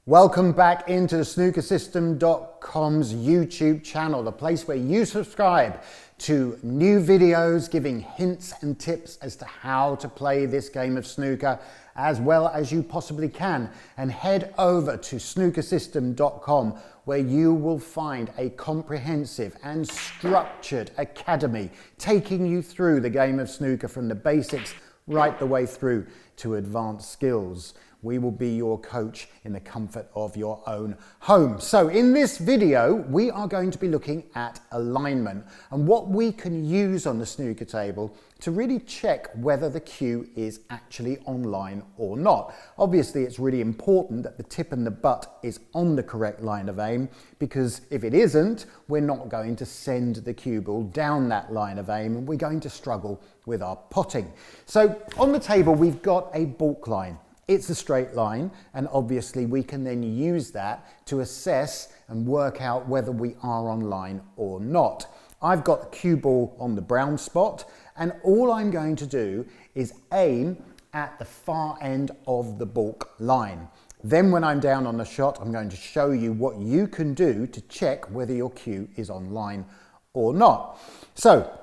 Welcome back into the snookersystem.com's YouTube channel, the place where you subscribe to new videos giving hints and tips as to how to play this game of snooker as well as you possibly can. And head over to snookersystem.com where you will find a comprehensive and structured academy taking you through the game of snooker from the basics right the way through to advanced skills. We will be your coach in the comfort of your own home. So in this video, we are going to be looking at alignment and what we can use on the snooker table to really check whether the cue is actually online or not. Obviously, it's really important that the tip and the butt is on the correct line of aim, because if it isn't, we're not going to send the cue ball down that line of aim and we're going to struggle with our potting. So on the table, we've got a balk line. It's a straight line, and obviously we can then use that to assess and work out whether we are online or not. I've got the cue ball on the brown spot, and all I'm going to do is aim at the far end of the balk line. Then when I'm down on the shot, I'm going to show you what you can do to check whether your cue is online or not. So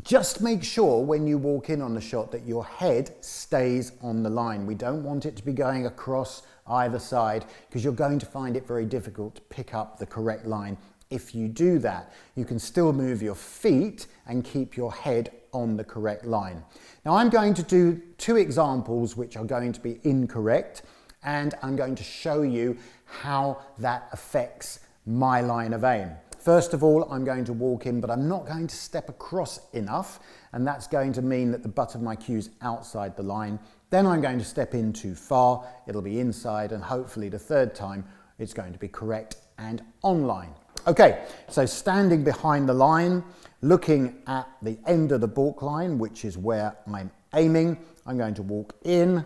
just make sure when you walk in on the shot that your head stays on the line. We don't want it to be going across either side, because you're going to find it very difficult to pick up the correct line. If you do that, you can still move your feet and keep your head on the correct line. Now I'm going to do two examples which are going to be incorrect, and I'm going to show you how that affects my line of aim. First of all, I'm going to walk in, but I'm not going to step across enough, and that's going to mean that the butt of my cue is outside the line. Then I'm going to step in too far, it'll be inside, and hopefully the third time it's going to be correct and online. Okay, so standing behind the line, looking at the end of the balk line, which is where I'm aiming, I'm going to walk in,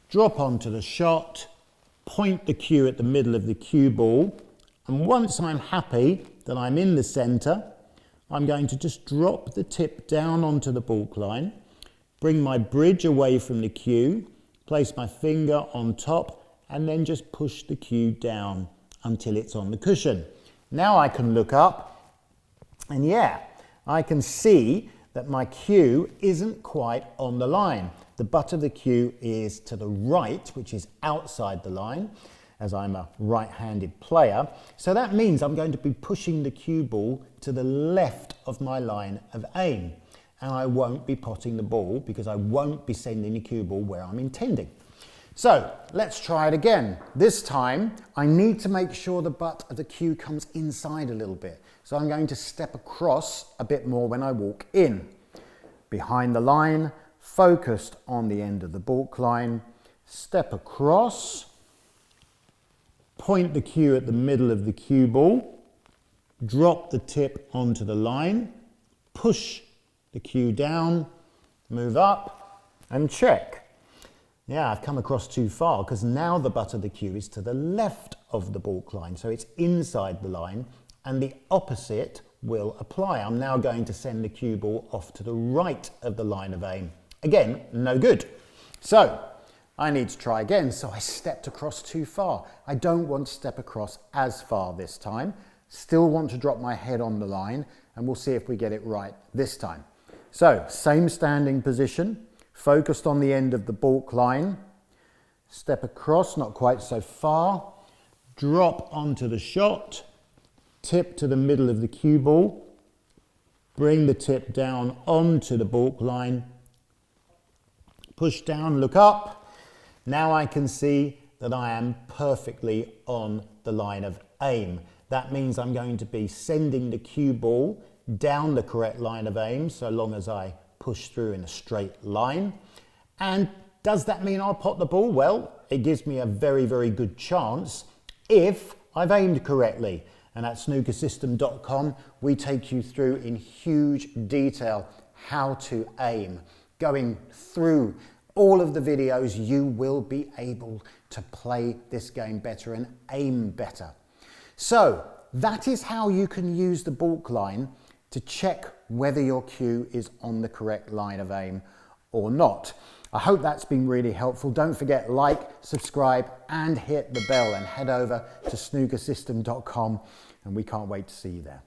drop onto the shot, point the cue at the middle of the cue ball, and once I'm happy that I'm in the centre, I'm going to just drop the tip down onto the balk line, bring my bridge away from the cue, place my finger on top, and then just push the cue down until it's on the cushion. Now I can look up, and yeah, I can see that my cue isn't quite on the line. The butt of the cue is to the right, which is outside the line, as I'm a right-handed player. So that means I'm going to be pushing the cue ball to the left of my line of aim. And I won't be potting the ball because I won't be sending the cue ball where I'm intending. So let's try it again. This time, I need to make sure the butt of the cue comes inside a little bit. So I'm going to step across a bit more when I walk in. Behind the line, focused on the end of the balk line, step across, point the cue at the middle of the cue ball, drop the tip onto the line, push the cue down, move up and check. Yeah, I've come across too far because now the butt of the cue is to the left of the balk line, so it's inside the line, and the opposite will apply. I'm now going to send the cue ball off to the right of the line of aim. Again, no good. So I need to try again, so I stepped across too far. I don't want to step across as far this time. Still want to drop my head on the line, and we'll see if we get it right this time. So, same standing position, focused on the end of the balk line, step across, not quite so far, drop onto the shot, tip to the middle of the cue ball, bring the tip down onto the balk line, push down, look up. Now I can see that I am perfectly on the line of aim. That means I'm going to be sending the cue ball down the correct line of aim so long as I push through in a straight line. And does that mean I'll pot the ball? Well, it gives me a very, very good chance if I've aimed correctly. And at snookersystem.com, we take you through in huge detail how to aim, going through all of the videos. You will be able to play this game better and aim better. So that is how you can use the balk line to check whether your cue is on the correct line of aim or not. I hope that's been really helpful. Don't forget, like, subscribe, and hit the bell, and head over to snookersystem.com, and we can't wait to see you there.